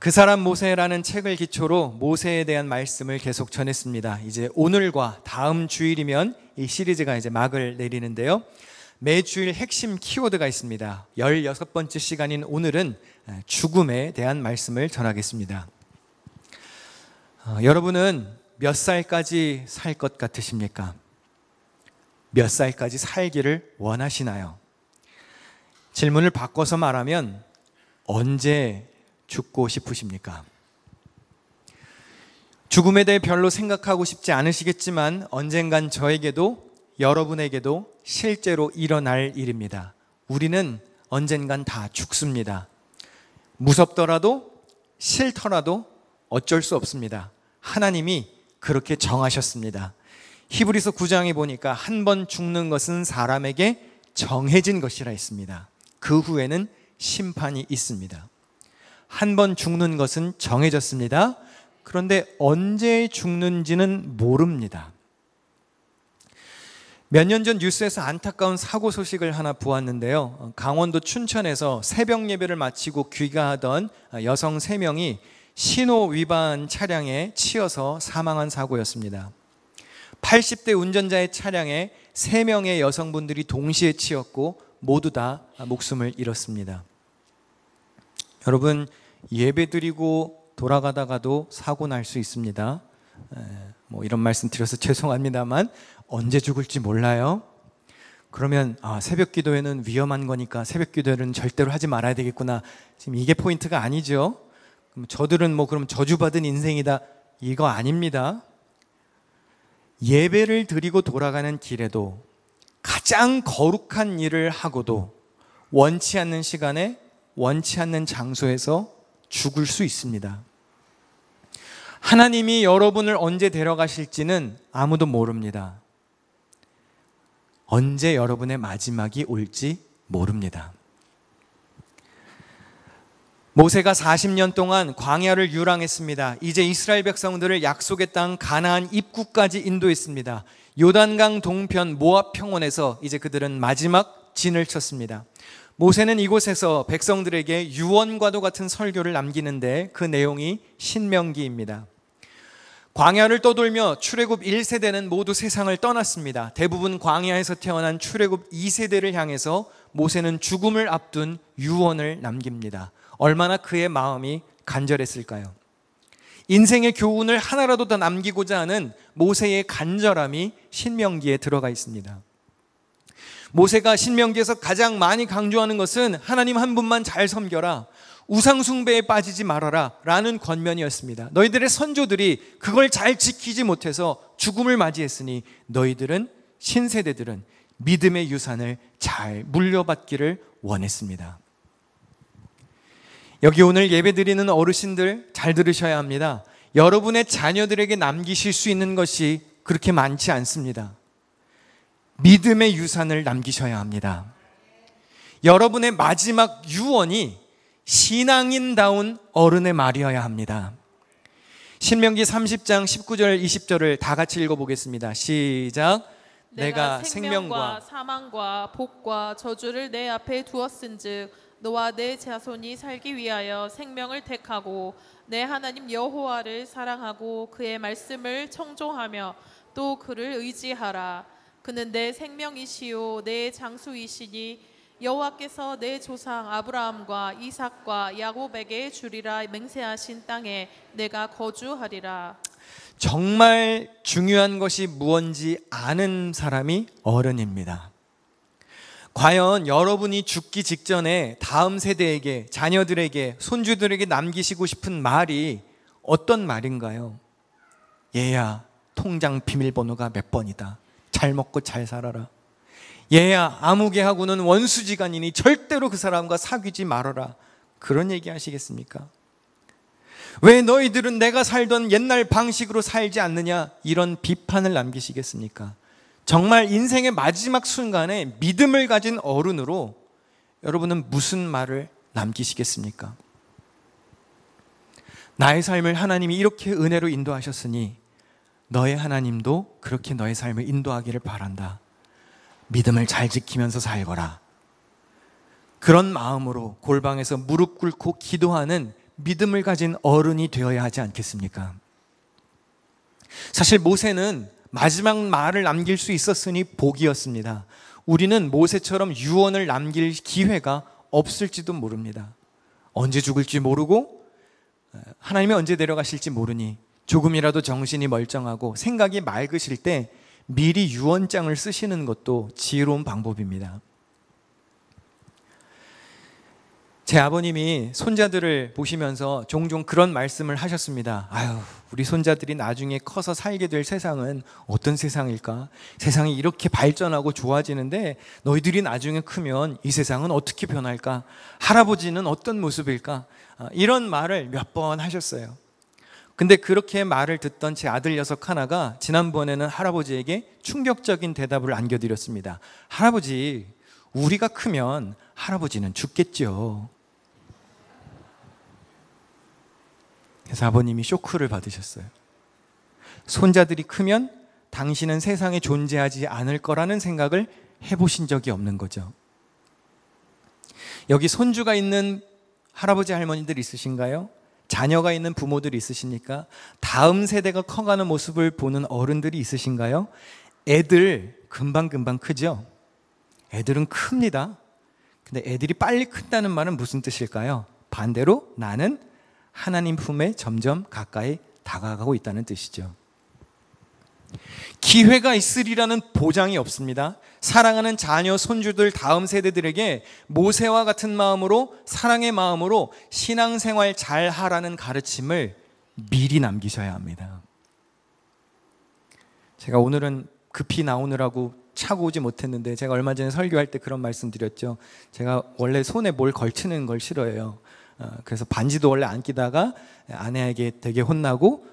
그 사람 모세라는 책을 기초로 모세에 대한 말씀을 계속 전했습니다. 이제 오늘과 다음 주일이면 이 시리즈가 이제 막을 내리는데요. 매주일 핵심 키워드가 있습니다. 16번째 시간인 오늘은 죽음에 대한 말씀을 전하겠습니다. 여러분은 몇 살까지 살 것 같으십니까? 몇 살까지 살기를 원하시나요? 질문을 바꿔서 말하면 언제 죽고 싶으십니까? 죽음에 대해 별로 생각하고 싶지 않으시겠지만 언젠간 저에게도 여러분에게도 실제로 일어날 일입니다. 우리는 언젠간 다 죽습니다. 무섭더라도 싫더라도 어쩔 수 없습니다. 하나님이 그렇게 정하셨습니다. 히브리서 9장에 보니까 한 번 죽는 것은 사람에게 정해진 것이라 했습니다. 그 후에는 심판이 있습니다. 한 번 죽는 것은 정해졌습니다. 그런데 언제 죽는지는 모릅니다. 몇 년 전 뉴스에서 안타까운 사고 소식을 하나 보았는데요. 강원도 춘천에서 새벽 예배를 마치고 귀가하던 여성 3명이 신호 위반 차량에 치여서 사망한 사고였습니다. 80대 운전자의 차량에 3명의 여성분들이 동시에 치였고 모두 다 목숨을 잃었습니다. 여러분, 예배 드리고 돌아가다가도 사고 날 수 있습니다. 이런 말씀 드려서 죄송합니다만 언제 죽을지 몰라요. 그러면 새벽 기도회는 위험한 거니까 새벽 기도회는 절대로 하지 말아야 되겠구나. 지금 이게 포인트가 아니죠. 그럼 저들은 그럼 저주받은 인생이다. 이거 아닙니다. 예배를 드리고 돌아가는 길에도 가장 거룩한 일을 하고도 원치 않는 시간에 원치 않는 장소에서 죽을 수 있습니다. 하나님이 여러분을 언제 데려가실지는 아무도 모릅니다. 언제 여러분의 마지막이 올지 모릅니다. 모세가 40년 동안 광야를 유랑했습니다. 이제 이스라엘 백성들을 약속의 땅 가나안 입구까지 인도했습니다. 요단강 동편 모압 평원에서 이제 그들은 마지막 진을 쳤습니다. 모세는 이곳에서 백성들에게 유언과도 같은 설교를 남기는데 그 내용이 신명기입니다. 광야를 떠돌며 출애굽 1세대는 모두 세상을 떠났습니다. 대부분 광야에서 태어난 출애굽 2세대를 향해서 모세는 죽음을 앞둔 유언을 남깁니다. 얼마나 그의 마음이 간절했을까요? 인생의 교훈을 하나라도 더 남기고자 하는 모세의 간절함이 신명기에 들어가 있습니다. 모세가 신명기에서 가장 많이 강조하는 것은 하나님 한 분만 잘 섬겨라, 우상 숭배에 빠지지 말아라 라는 권면이었습니다. 너희들의 선조들이 그걸 잘 지키지 못해서 죽음을 맞이했으니 너희들은, 신세대들은 믿음의 유산을 잘 물려받기를 원했습니다. 여기 오늘 예배드리는 어르신들 잘 들으셔야 합니다. 여러분의 자녀들에게 남기실 수 있는 것이 그렇게 많지 않습니다. 믿음의 유산을 남기셔야 합니다. 여러분의 마지막 유언이 신앙인다운 어른의 말이어야 합니다. 신명기 30장 19절 20절을 다 같이 읽어보겠습니다. 시작. 내가 생명과 사망과 복과 저주를 내 앞에 두었은즉 너와 내 자손이 살기 위하여 생명을 택하고 내 하나님 여호와를 사랑하고 그의 말씀을 청종하며 또 그를 의지하라. 그는 내 생명이시요 내 장수이시니 여호와께서 내 조상 아브라함과 이삭과 야곱에게 주리라 맹세하신 땅에 내가 거주하리라. 정말 중요한 것이 무언지 아는 사람이 어른입니다. 과연 여러분이 죽기 직전에 다음 세대에게, 자녀들에게, 손주들에게 남기시고 싶은 말이 어떤 말인가요? 얘야, 통장 비밀번호가 몇 번이다. 잘 먹고 잘 살아라. 얘야, 아무개하고는 원수지간이니 절대로 그 사람과 사귀지 말아라. 그런 얘기 하시겠습니까? 왜 너희들은 내가 살던 옛날 방식으로 살지 않느냐? 이런 비판을 남기시겠습니까? 정말 인생의 마지막 순간에 믿음을 가진 어른으로 여러분은 무슨 말을 남기시겠습니까? 나의 삶을 하나님이 이렇게 은혜로 인도하셨으니 너의 하나님도 그렇게 너의 삶을 인도하기를 바란다. 믿음을 잘 지키면서 살거라. 그런 마음으로 골방에서 무릎 꿇고 기도하는 믿음을 가진 어른이 되어야 하지 않겠습니까? 사실 모세는 마지막 말을 남길 수 있었으니 복이었습니다. 우리는 모세처럼 유언을 남길 기회가 없을지도 모릅니다. 언제 죽을지 모르고 하나님이 언제 데려가실지 모르니 조금이라도 정신이 멀쩡하고 생각이 맑으실 때 미리 유언장을 쓰시는 것도 지혜로운 방법입니다. 제 아버님이 손자들을 보시면서 종종 그런 말씀을 하셨습니다. 아유, 우리 손자들이 나중에 커서 살게 될 세상은 어떤 세상일까? 세상이 이렇게 발전하고 좋아지는데 너희들이 나중에 크면 이 세상은 어떻게 변할까? 할아버지는 어떤 모습일까? 이런 말을 몇 번 하셨어요. 근데 그렇게 말을 듣던 제 아들 녀석 하나가 지난번에는 할아버지에게 충격적인 대답을 안겨드렸습니다. 할아버지, 우리가 크면 할아버지는 죽겠죠. 그래서 아버님이 쇼크를 받으셨어요. 손자들이 크면 당신은 세상에 존재하지 않을 거라는 생각을 해보신 적이 없는 거죠. 여기 손주가 있는 할아버지 할머니들 있으신가요? 자녀가 있는 부모들이 있으십니까? 다음 세대가 커가는 모습을 보는 어른들이 있으신가요? 애들 금방금방 크죠? 애들은 큽니다. 근데 애들이 빨리 큰다는 말은 무슨 뜻일까요? 반대로 나는 하나님 품에 점점 가까이 다가가고 있다는 뜻이죠. 기회가 있으리라는 보장이 없습니다. 사랑하는 자녀, 손주들, 다음 세대들에게 모세와 같은 마음으로, 사랑의 마음으로 신앙생활 잘 하라는 가르침을 미리 남기셔야 합니다. 제가 오늘은 급히 나오느라고 차고 오지 못했는데 제가 얼마 전에 설교할 때 그런 말씀 드렸죠. 제가 원래 손에 뭘 걸치는 걸 싫어해요. 그래서 반지도 원래 안 끼다가 아내에게 되게 혼나고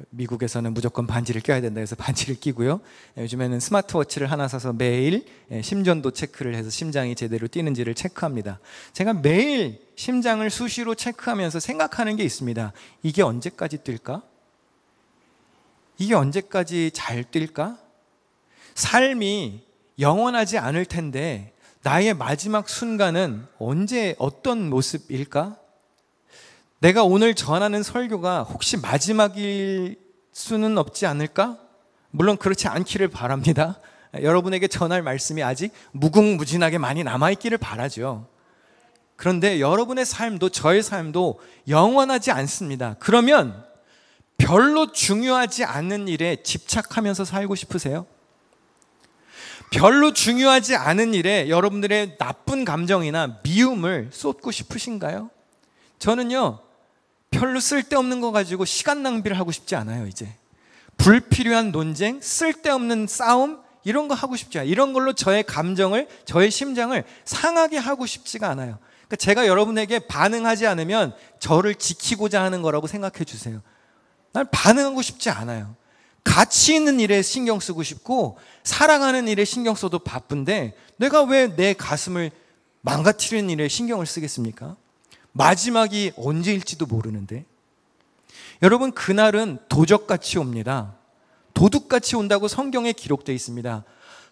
미국에서는 무조건 반지를 껴야 된다 해서 반지를 끼고요. 요즘에는 스마트워치를 하나 사서 매일 심전도 체크를 해서 심장이 제대로 뛰는지를 체크합니다. 제가 매일 심장을 수시로 체크하면서 생각하는 게 있습니다. 이게 언제까지 뛸까? 이게 언제까지 잘 뛸까? 삶이 영원하지 않을 텐데 나의 마지막 순간은 언제 어떤 모습일까? 내가 오늘 전하는 설교가 혹시 마지막일 수는 없지 않을까? 물론 그렇지 않기를 바랍니다. 여러분에게 전할 말씀이 아직 무궁무진하게 많이 남아있기를 바라죠. 그런데 여러분의 삶도 저의 삶도 영원하지 않습니다. 그러면 별로 중요하지 않은 일에 집착하면서 살고 싶으세요? 별로 중요하지 않은 일에 여러분들의 나쁜 감정이나 미움을 쏟고 싶으신가요? 저는요, 별로 쓸데없는 거 가지고 시간 낭비를 하고 싶지 않아요, 이제. 불필요한 논쟁, 쓸데없는 싸움, 이런 거 하고 싶지 않아요. 이런 걸로 저의 감정을, 저의 심장을 상하게 하고 싶지가 않아요. 그러니까 제가 여러분에게 반응하지 않으면 저를 지키고자 하는 거라고 생각해 주세요. 난 반응하고 싶지 않아요. 가치 있는 일에 신경 쓰고 싶고 사랑하는 일에 신경 써도 바쁜데 내가 왜 내 가슴을 망가뜨리는 일에 신경을 쓰겠습니까? 마지막이 언제일지도 모르는데. 여러분, 그날은 도적같이 옵니다. 도둑같이 온다고 성경에 기록되어 있습니다.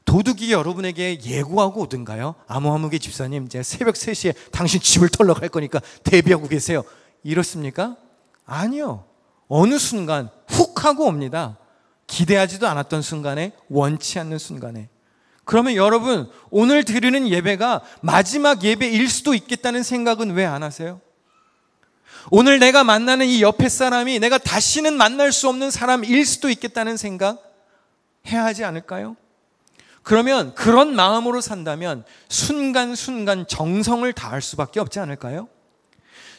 도둑이 여러분에게 예고하고 오든가요? 아무개 집사님, 제가 새벽 3시에 당신 집을 털러 갈 거니까 대비하고 계세요. 이렇습니까? 아니요. 어느 순간 훅 하고 옵니다. 기대하지도 않았던 순간에, 원치 않는 순간에. 그러면 여러분, 오늘 드리는 예배가 마지막 예배일 수도 있겠다는 생각은 왜 안 하세요? 오늘 내가 만나는 이 옆에 사람이 내가 다시는 만날 수 없는 사람일 수도 있겠다는 생각 해야 하지 않을까요? 그러면 그런 마음으로 산다면 순간순간 정성을 다할 수밖에 없지 않을까요?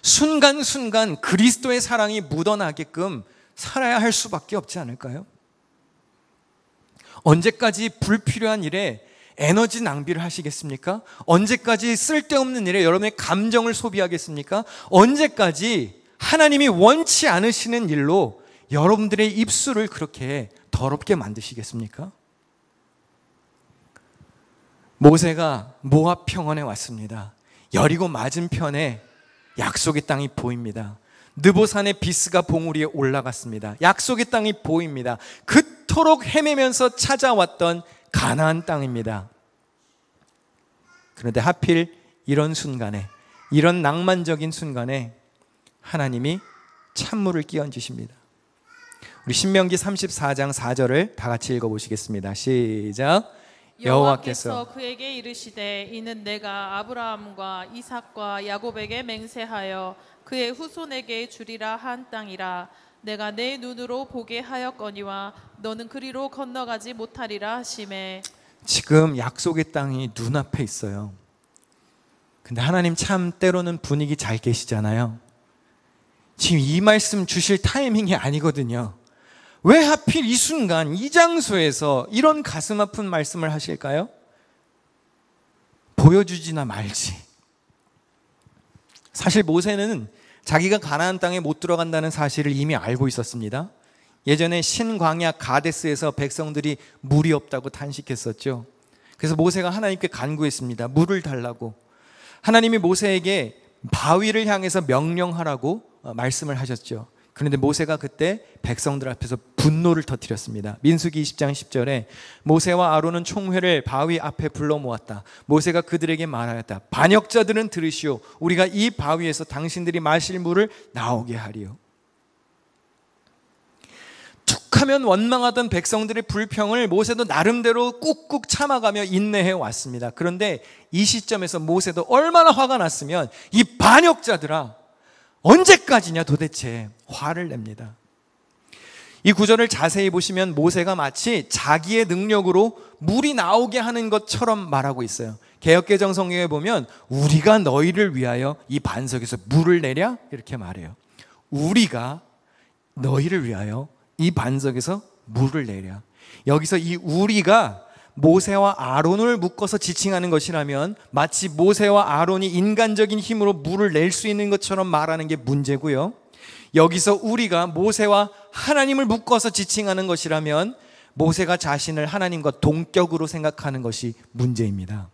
순간순간 그리스도의 사랑이 묻어나게끔 살아야 할 수밖에 없지 않을까요? 언제까지 불필요한 일에 에너지 낭비를 하시겠습니까? 언제까지 쓸데없는 일에 여러분의 감정을 소비하겠습니까? 언제까지 하나님이 원치 않으시는 일로 여러분들의 입술을 그렇게 더럽게 만드시겠습니까? 모세가 모압 평원에 왔습니다. 여리고 맞은편에 약속의 땅이 보입니다. 느보산의 비스가 봉우리에 올라갔습니다. 약속의 땅이 보입니다. 그토록 헤매면서 찾아왔던 가나안 땅입니다. 그런데 하필 이런 순간에, 이런 낭만적인 순간에 하나님이 찬물을 끼얹으십니다. 우리 신명기 34장 4절을 다 같이 읽어보시겠습니다. 시작. 여호와께서 그에게 이르시되 이는 내가 아브라함과 이삭과 야곱에게 맹세하여 그의 후손에게 주리라 한 땅이라. 내가 내 눈으로 보게 하였거니와 너는 그리로 건너가지 못하리라 하시매. 지금 약속의 땅이 눈앞에 있어요. 근데 하나님 참 때로는 분위기 잘 계시잖아요. 지금 이 말씀 주실 타이밍이 아니거든요. 왜 하필 이 순간 이 장소에서 이런 가슴 아픈 말씀을 하실까요? 보여주지나 말지. 사실 모세는 자기가 가나안 땅에 못 들어간다는 사실을 이미 알고 있었습니다. 예전에 신광야 가데스에서 백성들이 물이 없다고 탄식했었죠. 그래서 모세가 하나님께 간구했습니다. 물을 달라고. 하나님이 모세에게 바위를 향해서 명령하라고 말씀을 하셨죠. 그런데 모세가 그때 백성들 앞에서 분노를 터뜨렸습니다. 민수기 20장 10절에 모세와 아론은 총회를 바위 앞에 불러 모았다. 모세가 그들에게 말하였다. 반역자들은 들으시오. 우리가 이 바위에서 당신들이 마실 물을 나오게 하리요. 툭하면 원망하던 백성들의 불평을 모세도 나름대로 꾹꾹 참아가며 인내해 왔습니다. 그런데 이 시점에서 모세도 얼마나 화가 났으면 이 반역자들아 언제까지냐 도대체 화를 냅니다. 이 구절을 자세히 보시면 모세가 마치 자기의 능력으로 물이 나오게 하는 것처럼 말하고 있어요. 개역개정 성경에 보면 우리가 너희를 위하여 이 반석에서 물을 내랴 이렇게 말해요. 우리가 너희를 위하여 이 반석에서 물을 내랴. 여기서 이 우리가 모세와 아론을 묶어서 지칭하는 것이라면 마치 모세와 아론이 인간적인 힘으로 물을 낼 수 있는 것처럼 말하는 게 문제고요. 여기서 우리가 모세와 하나님을 묶어서 지칭하는 것이라면 모세가 자신을 하나님과 동격으로 생각하는 것이 문제입니다.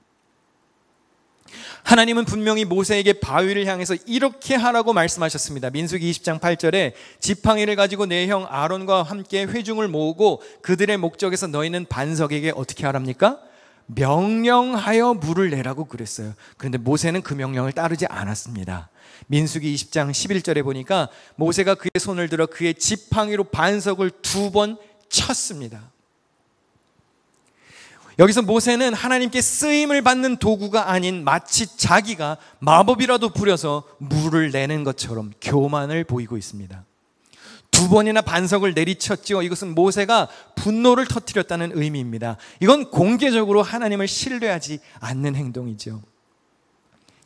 하나님은 분명히 모세에게 바위를 향해서 이렇게 하라고 말씀하셨습니다. 민수기 20장 8절에 지팡이를 가지고 내 형 아론과 함께 회중을 모으고 그들의 목적에서 너희는 반석에게 어떻게 하랍니까? 명령하여 물을 내라고 그랬어요. 그런데 모세는 그 명령을 따르지 않았습니다. 민수기 20장 11절에 보니까 모세가 그의 손을 들어 그의 지팡이로 반석을 2번 쳤습니다. 여기서 모세는 하나님께 쓰임을 받는 도구가 아닌 마치 자기가 마법이라도 부려서 물을 내는 것처럼 교만을 보이고 있습니다. 2번이나 반석을 내리쳤지요. 이것은 모세가 분노를 터뜨렸다는 의미입니다. 이건 공개적으로 하나님을 신뢰하지 않는 행동이죠.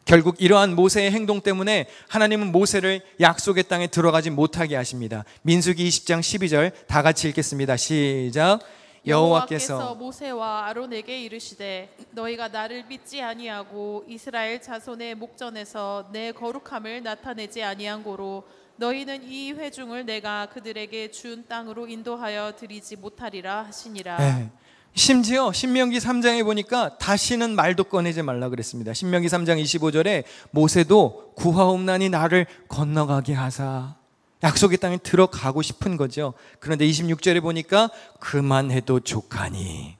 결국 이러한 모세의 행동 때문에 하나님은 모세를 약속의 땅에 들어가지 못하게 하십니다. 민수기 20장 12절 다 같이 읽겠습니다. 시작. 여호와께서 모세와 아론에게 이르시되 너희가 나를 믿지 아니하고 이스라엘 자손의 목전에서 내 거룩함을 나타내지 아니한 고로 너희는 이 회중을 내가 그들에게 준 땅으로 인도하여 드리지 못하리라 하시니라. 네. 심지어 신명기 3장에 보니까 다시는 말도 꺼내지 말라 그랬습니다. 신명기 3장 25절에 모세도 구하옵나니 나를 건너가게 하사. 약속의 땅에 들어가고 싶은 거죠. 그런데 26절에 보니까 그만해도 족하니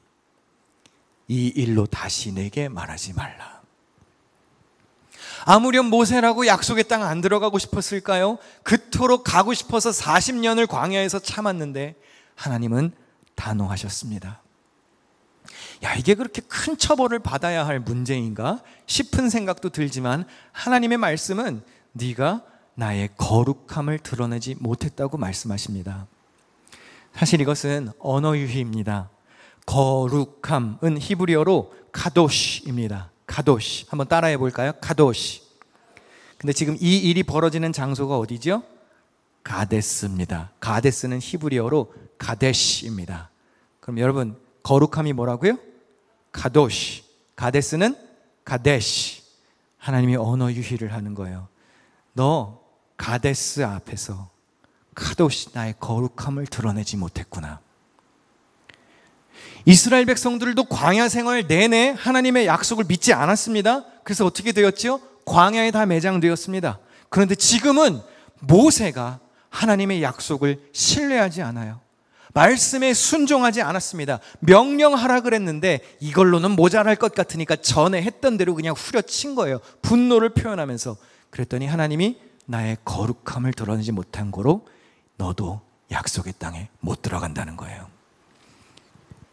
이 일로 다시 내게 말하지 말라. 아무렴 모세라고 약속의 땅 안 들어가고 싶었을까요? 그토록 가고 싶어서 40년을 광야에서 참았는데 하나님은 단호하셨습니다. 야, 이게 그렇게 큰 처벌을 받아야 할 문제인가 싶은 생각도 들지만 하나님의 말씀은 네가 나의 거룩함을 드러내지 못했다고 말씀하십니다. 사실 이것은 언어 유희입니다. 거룩함은 히브리어로 카도시입니다. 카도시. 한번 따라해 볼까요? 카도시. 근데 지금 이 일이 벌어지는 장소가 어디죠? 가데스입니다. 가데스는 히브리어로 가데시입니다. 그럼 여러분 거룩함이 뭐라고요? 카도시. 가데스는 가데시. 하나님이 언어 유희를 하는 거예요. 너 가데스 앞에서 카도시 나의 거룩함을 드러내지 못했구나. 이스라엘 백성들도 광야 생활 내내 하나님의 약속을 믿지 않았습니다. 그래서 어떻게 되었죠? 광야에 다 매장되었습니다. 그런데 지금은 모세가 하나님의 약속을 신뢰하지 않아요. 말씀에 순종하지 않았습니다. 명령하라 그랬는데 이걸로는 모자랄 것 같으니까 전에 했던 대로 그냥 후려친 거예요. 분노를 표현하면서. 그랬더니 하나님이 나의 거룩함을 드러내지 못한 거로 너도 약속의 땅에 못 들어간다는 거예요.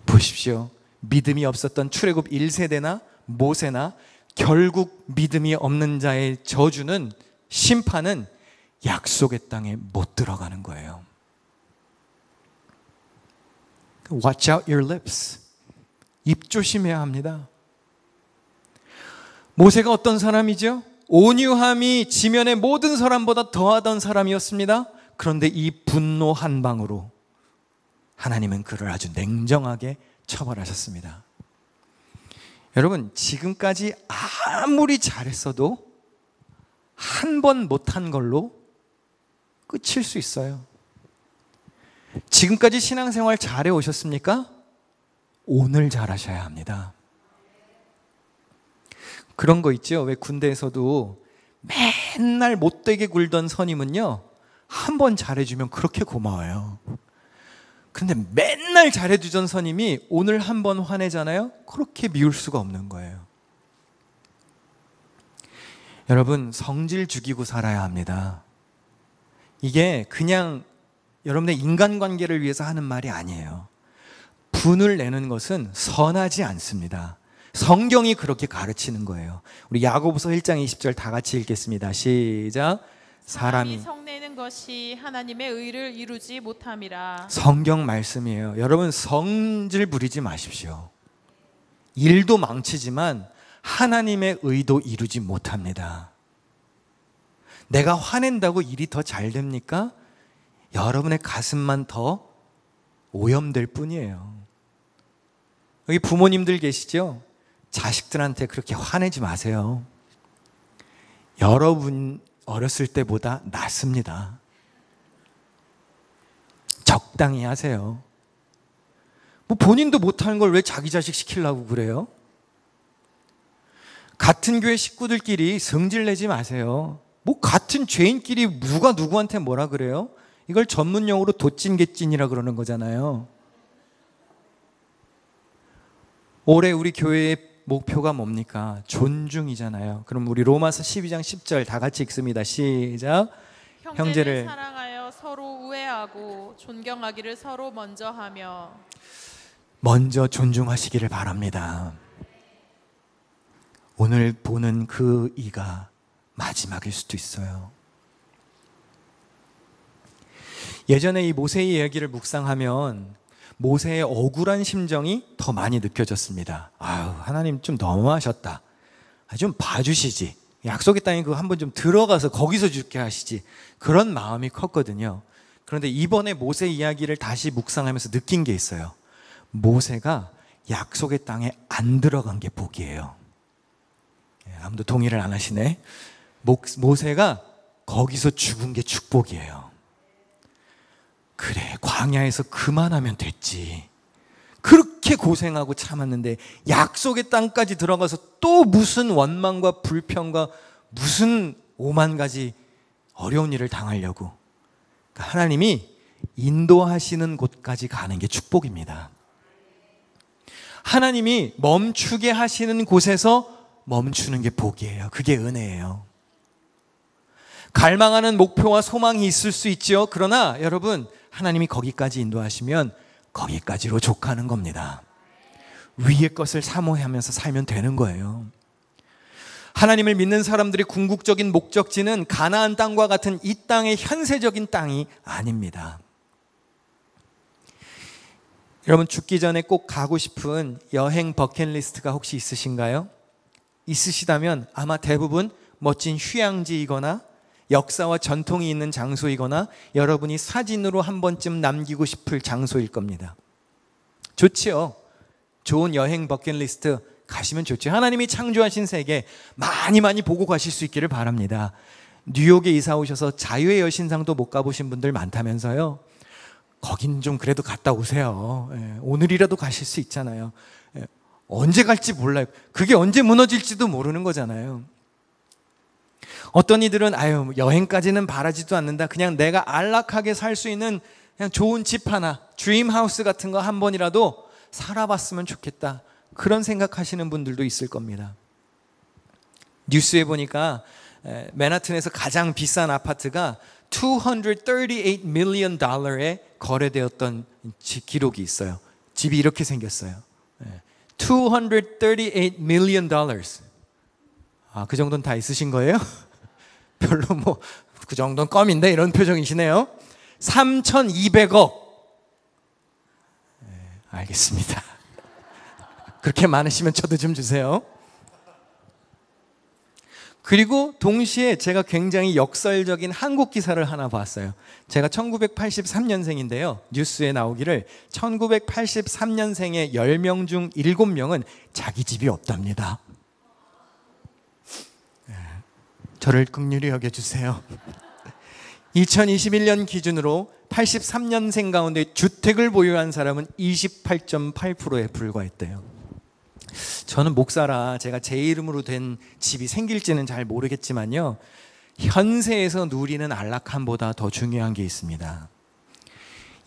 보십시오. 믿음이 없었던 출애굽 1세대나 모세나 결국 믿음이 없는 자의 저주는, 심판은 약속의 땅에 못 들어가는 거예요. Watch out your lips. 입 조심해야 합니다. 모세가 어떤 사람이죠? 온유함이 지면의 모든 사람보다 더하던 사람이었습니다. 그런데 이 분노 한 방으로 하나님은 그를 아주 냉정하게 처벌하셨습니다. 여러분, 지금까지 아무리 잘했어도 한 번 못한 걸로 끝일 수 있어요. 지금까지 신앙생활 잘해 오셨습니까? 오늘 잘하셔야 합니다. 그런 거 있죠. 왜 군대에서도 맨날 못되게 굴던 선임은요, 한 번 잘해주면 그렇게 고마워요. 근데 맨날 잘해주던 선임이 오늘 한 번 화내잖아요? 그렇게 미울 수가 없는 거예요. 여러분, 성질 죽이고 살아야 합니다. 이게 그냥 여러분의 인간관계를 위해서 하는 말이 아니에요. 분을 내는 것은 선하지 않습니다. 성경이 그렇게 가르치는 거예요. 우리 야고보서 1장 20절 다 같이 읽겠습니다. 시작. 사람이 성내는 것이 하나님의 의를 이루지 못함이라. 성경 말씀이에요. 여러분, 성질 부리지 마십시오. 일도 망치지만 하나님의 의도 이루지 못합니다. 내가 화낸다고 일이 더 잘 됩니까? 여러분의 가슴만 더 오염될 뿐이에요. 여기 부모님들 계시죠? 자식들한테 그렇게 화내지 마세요. 여러분 어렸을 때보다 낫습니다. 적당히 하세요. 뭐 본인도 못하는 걸 왜 자기 자식 시키려고 그래요? 같은 교회 식구들끼리 성질 내지 마세요. 뭐 같은 죄인끼리 누가 누구한테 뭐라 그래요? 이걸 전문용어로 도찐개찐이라 그러는 거잖아요. 올해 우리 교회의 목표가 뭡니까? 존중이잖아요. 그럼 우리 로마서 12장 10절 다 같이 읽습니다. 시작. 형제를 사랑하여 서로 우애하고 존경하기를 서로 먼저 하며. 먼저 존중하시기를 바랍니다. 오늘 보는 그 이가 마지막일 수도 있어요. 예전에 이 모세의 이야기를 묵상하면 모세의 억울한 심정이 더 많이 느껴졌습니다. 아유, 하나님 좀 너무하셨다. 좀 봐주시지. 약속의 땅에 그거 한번 좀 들어가서 거기서 죽게 하시지. 그런 마음이 컸거든요. 그런데 이번에 모세 이야기를 다시 묵상하면서 느낀 게 있어요. 모세가 약속의 땅에 안 들어간 게 복이에요. 아무도 동의를 안 하시네. 모세가 거기서 죽은 게 축복이에요. 그래, 광야에서 그만하면 됐지. 그렇게 고생하고 참았는데 약속의 땅까지 들어가서 또 무슨 원망과 불평과 무슨 오만 가지 어려운 일을 당하려고. 그러니까 하나님이 인도하시는 곳까지 가는 게 축복입니다. 하나님이 멈추게 하시는 곳에서 멈추는 게 복이에요. 그게 은혜예요. 갈망하는 목표와 소망이 있을 수 있죠. 그러나 여러분, 하나님이 거기까지 인도하시면 거기까지로 족하는 겁니다. 위의 것을 사모하면서 살면 되는 거예요. 하나님을 믿는 사람들의 궁극적인 목적지는 가나안 땅과 같은 이 땅의 현세적인 땅이 아닙니다. 여러분, 죽기 전에 꼭 가고 싶은 여행 버킷리스트가 혹시 있으신가요? 있으시다면 아마 대부분 멋진 휴양지이거나 역사와 전통이 있는 장소이거나 여러분이 사진으로 한 번쯤 남기고 싶을 장소일 겁니다. 좋지요. 좋은 여행 버킷리스트 가시면 좋죠. 하나님이 창조하신 세계 많이 보고 가실 수 있기를 바랍니다. 뉴욕에 이사 오셔서 자유의 여신상도 못 가보신 분들 많다면서요. 거긴 좀 그래도 갔다 오세요. 오늘이라도 가실 수 있잖아요. 언제 갈지 몰라요. 그게 언제 무너질지도 모르는 거잖아요. 어떤 이들은 아유, 여행까지는 바라지도 않는다. 그냥 내가 안락하게 살 수 있는 그냥 좋은 집 하나, 드림하우스 같은 거 한 번이라도 살아봤으면 좋겠다. 그런 생각하시는 분들도 있을 겁니다. 뉴스에 보니까 맨하튼에서 가장 비싼 아파트가 $238 million에 거래되었던 기록이 있어요. 집이 이렇게 생겼어요. $238 million. 그 정도는 다 있으신 거예요? 별로 그 정도는 껌인데 이런 표정이시네요. 3,200억. 알겠습니다. 그렇게 많으시면 저도 좀 주세요. 그리고 동시에 제가 굉장히 역설적인 한국 기사를 하나 봤어요. 제가 1983년생인데요. 뉴스에 나오기를 1983년생의 10명 중 7명은 자기 집이 없답니다. 저를 긍휼히 여겨주세요. 2021년 기준으로 83년생 가운데 주택을 보유한 사람은 28.8%에 불과했대요. 저는 목사라 제가 제 이름으로 된 집이 생길지는 잘 모르겠지만요, 현세에서 누리는 안락함보다 더 중요한 게 있습니다.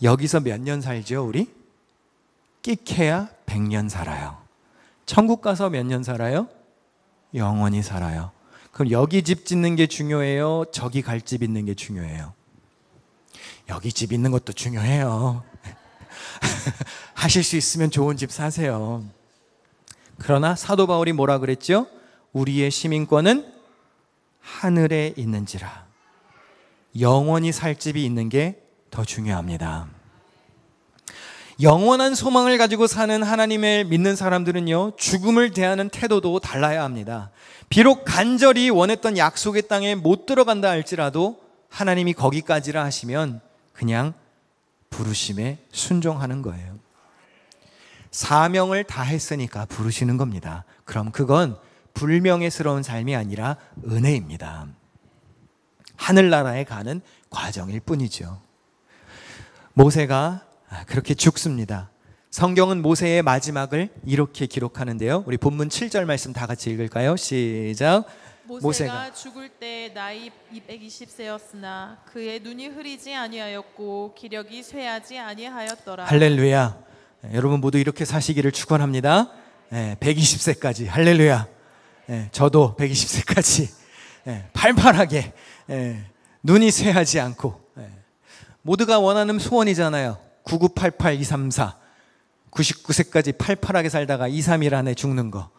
여기서 몇 년 살죠 우리? 끽해야 100년 살아요. 천국 가서 몇 년 살아요? 영원히 살아요. 그럼 여기 집 짓는 게 중요해요? 저기 갈 집 있는 게 중요해요? 여기 집 있는 것도 중요해요. 하실 수 있으면 좋은 집 사세요. 그러나 사도 바울이 뭐라 그랬죠? 우리의 시민권은 하늘에 있는지라. 영원히 살 집이 있는 게 더 중요합니다. 영원한 소망을 가지고 사는 하나님을 믿는 사람들은요, 죽음을 대하는 태도도 달라야 합니다. 비록 간절히 원했던 약속의 땅에 못 들어간다 할지라도 하나님이 거기까지라 하시면 그냥 부르심에 순종하는 거예요. 사명을 다 했으니까 부르시는 겁니다. 그럼 그건 불명예스러운 삶이 아니라 은혜입니다. 하늘나라에 가는 과정일 뿐이죠. 모세가 그렇게 죽습니다. 성경은 모세의 마지막을 이렇게 기록하는데요. 우리 본문 7절 말씀 다 같이 읽을까요? 시작. 모세가 죽을 때 나이 220세였으나 그의 눈이 흐리지 아니하였고 기력이 쇠하지 아니하였더라. 할렐루야. 여러분 모두 이렇게 사시기를 축원합니다. 120세까지 할렐루야. 저도 120세까지 팔팔하게 눈이 쇠하지 않고, 모두가 원하는 소원이잖아요. 9988234 99세까지 팔팔하게 살다가 2, 3일 안에 죽는 거.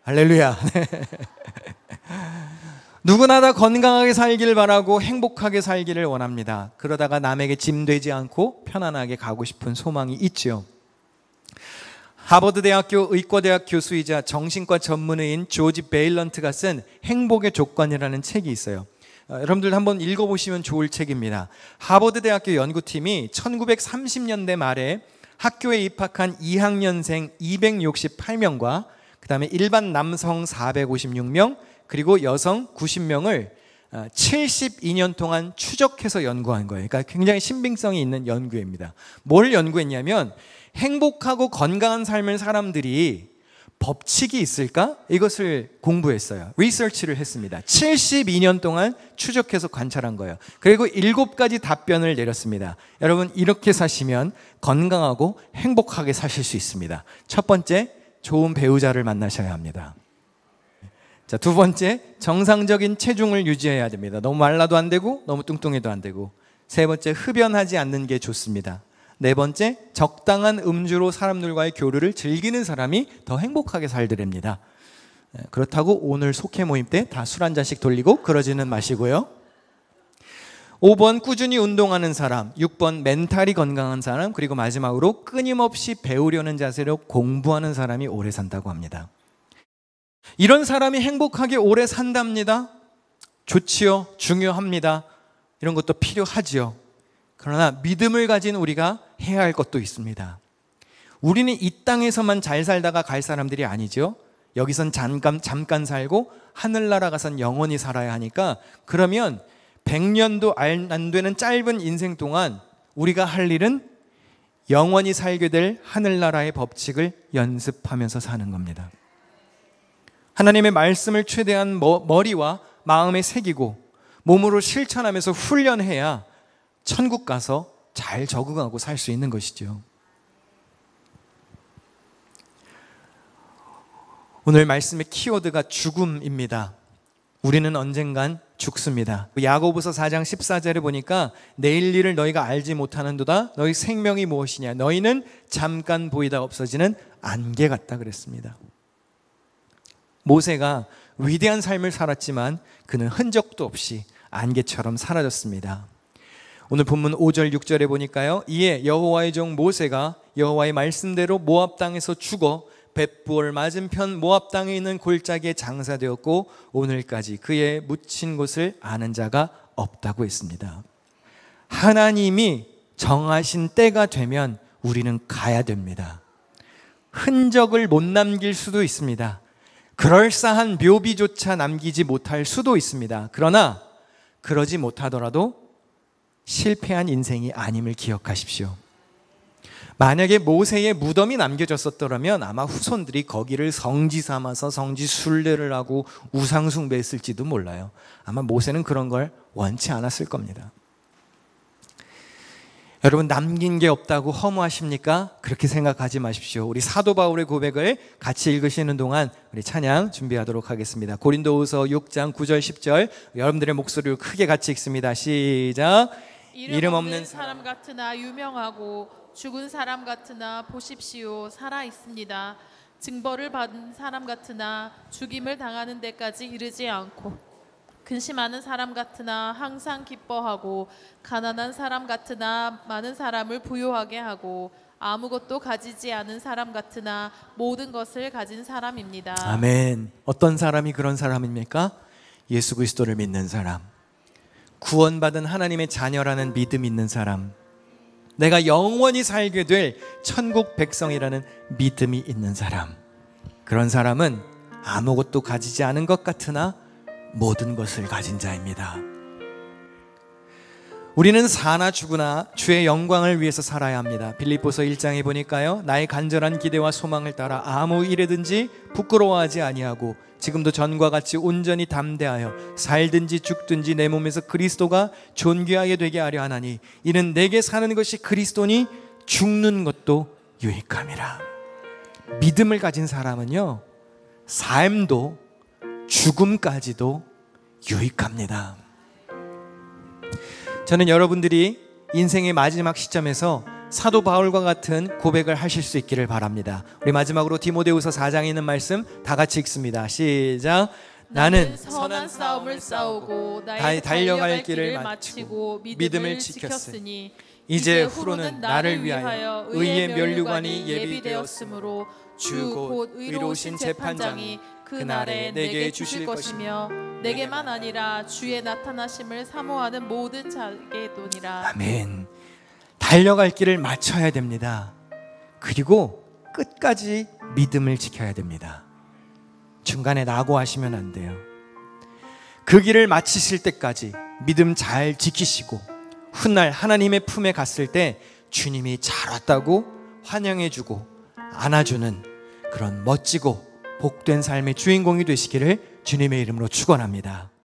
할렐루야. 누구나 다 건강하게 살기를 바라고 행복하게 살기를 원합니다. 그러다가 남에게 짐되지 않고 편안하게 가고 싶은 소망이 있죠. 하버드 대학교 의과대학 교수이자 정신과 전문의인 조지 베일런트가 쓴 행복의 조건이라는 책이 있어요. 여러분들 한번 읽어보시면 좋을 책입니다. 하버드 대학교 연구팀이 1930년대 말에 학교에 입학한 2학년생 268명과 그 다음에 일반 남성 456명 그리고 여성 90명을 72년 동안 추적해서 연구한 거예요. 그러니까 굉장히 신빙성이 있는 연구입니다. 뭘 연구했냐면 행복하고 건강한 삶을 사람들이 법칙이 있을까? 이것을 공부했어요. 리서치를 했습니다. 72년 동안 추적해서 관찰한 거예요. 그리고 7가지 답변을 내렸습니다. 여러분 이렇게 사시면 건강하고 행복하게 사실 수 있습니다. 첫 번째, 좋은 배우자를 만나셔야 합니다. 자, 두 번째, 정상적인 체중을 유지해야 됩니다. 너무 말라도 안 되고 너무 뚱뚱해도 안 되고. 세 번째, 흡연하지 않는 게 좋습니다. 네 번째, 적당한 음주로 사람들과의 교류를 즐기는 사람이 더 행복하게 살더랍니다. 그렇다고 오늘 속회 모임 때 다 술 한 잔씩 돌리고 그러지는 마시고요. 5번, 꾸준히 운동하는 사람. 6번, 멘탈이 건강한 사람. 그리고 마지막으로 끊임없이 배우려는 자세로 공부하는 사람이 오래 산다고 합니다. 이런 사람이 행복하게 오래 산답니다. 좋지요. 중요합니다. 이런 것도 필요하지요. 그러나 믿음을 가진 우리가 해야 할 것도 있습니다. 우리는 이 땅에서만 잘 살다가 갈 사람들이 아니죠. 여기선 잠깐 살고 하늘나라 가선 영원히 살아야 하니까, 그러면 100년도 안 되는 짧은 인생 동안 우리가 할 일은 영원히 살게 될 하늘나라의 법칙을 연습하면서 사는 겁니다. 하나님의 말씀을 최대한 머리와 마음에 새기고 몸으로 실천하면서 훈련해야 천국 가서 잘 적응하고 살 수 있는 것이죠. 오늘 말씀의 키워드가 죽음입니다. 우리는 언젠간 죽습니다. 야고보서 4장 14절에 보니까 내일 일을 너희가 알지 못하는도다. 너희 생명이 무엇이냐? 너희는 잠깐 보이다 없어지는 안개 같다 그랬습니다. 모세가 위대한 삶을 살았지만 그는 흔적도 없이 안개처럼 사라졌습니다. 오늘 본문 5절 6절에 보니까요, 이에 여호와의 종 모세가 여호와의 말씀대로 모압 땅에서 죽어 벳부얼 맞은편 모압 땅에 있는 골짜기에 장사되었고 오늘까지 그의 묻힌 곳을 아는 자가 없다고 했습니다. 하나님이 정하신 때가 되면 우리는 가야 됩니다. 흔적을 못 남길 수도 있습니다. 그럴싸한 묘비조차 남기지 못할 수도 있습니다. 그러나 그러지 못하더라도 실패한 인생이 아님을 기억하십시오. 만약에 모세의 무덤이 남겨졌었더라면 아마 후손들이 거기를 성지 삼아서 성지 순례를 하고 우상 숭배했을지도 몰라요. 아마 모세는 그런 걸 원치 않았을 겁니다. 여러분, 남긴 게 없다고 허무하십니까? 그렇게 생각하지 마십시오. 우리 사도 바울의 고백을 같이 읽으시는 동안 우리 찬양 준비하도록 하겠습니다. 고린도후서 6장 9절 10절 여러분들의 목소리로 크게 같이 읽습니다. 시작. 이름 없는 사람 같으나 유명하고 죽은 사람 같으나 보십시오 살아 있습니다. 징벌을 받은 사람 같으나 죽임을 당하는 데까지 이르지 않고 근심하는 사람 같으나 항상 기뻐하고 가난한 사람 같으나 많은 사람을 부유하게 하고 아무것도 가지지 않은 사람 같으나 모든 것을 가진 사람입니다. 아멘. 어떤 사람이 그런 사람입니까? 예수 그리스도를 믿는 사람, 구원받은 하나님의 자녀라는 믿음 있는 사람, 내가 영원히 살게 될 천국 백성이라는 믿음이 있는 사람. 그런 사람은 아무것도 가지지 않은 것 같으나 모든 것을 가진 자입니다. 우리는 사나 죽으나 주의 영광을 위해서 살아야 합니다. 빌립보서 1장에 보니까요, 나의 간절한 기대와 소망을 따라 아무 일에든지 부끄러워하지 아니하고 지금도 전과 같이 온전히 담대하여 살든지 죽든지 내 몸에서 그리스도가 존귀하게 되게 하려 하나니 이는 내게 사는 것이 그리스도니 죽는 것도 유익함이라. 믿음을 가진 사람은요, 삶도 죽음까지도 유익합니다. 저는 여러분들이 인생의 마지막 시점에서 사도 바울과 같은 고백을 하실 수 있기를 바랍니다. 우리 마지막으로 디모데후서 4장에 있는 말씀 다 같이 읽습니다. 시작. 나는 선한 싸움을 싸우고 나의 달려갈 길을 마치고 믿음을 지켰으니 이제 후로는 나를 위하여 의의 면류관이 예비되었으므로 주 곧 의로우신 재판장이 그날에 내게 주실 것이며 내게만 아니라 주의 나타나심을 사모하는 모든 자에게도니라. 아멘. 달려갈 길을 맞춰야 됩니다. 그리고 끝까지 믿음을 지켜야 됩니다. 중간에 낙오하시면 안 돼요. 그 길을 마치실 때까지 믿음 잘 지키시고 훗날 하나님의 품에 갔을 때 주님이 잘 왔다고 환영해주고 안아주는 그런 멋지고 복된 삶의 주인공이 되시기를 주님의 이름으로 축원합니다.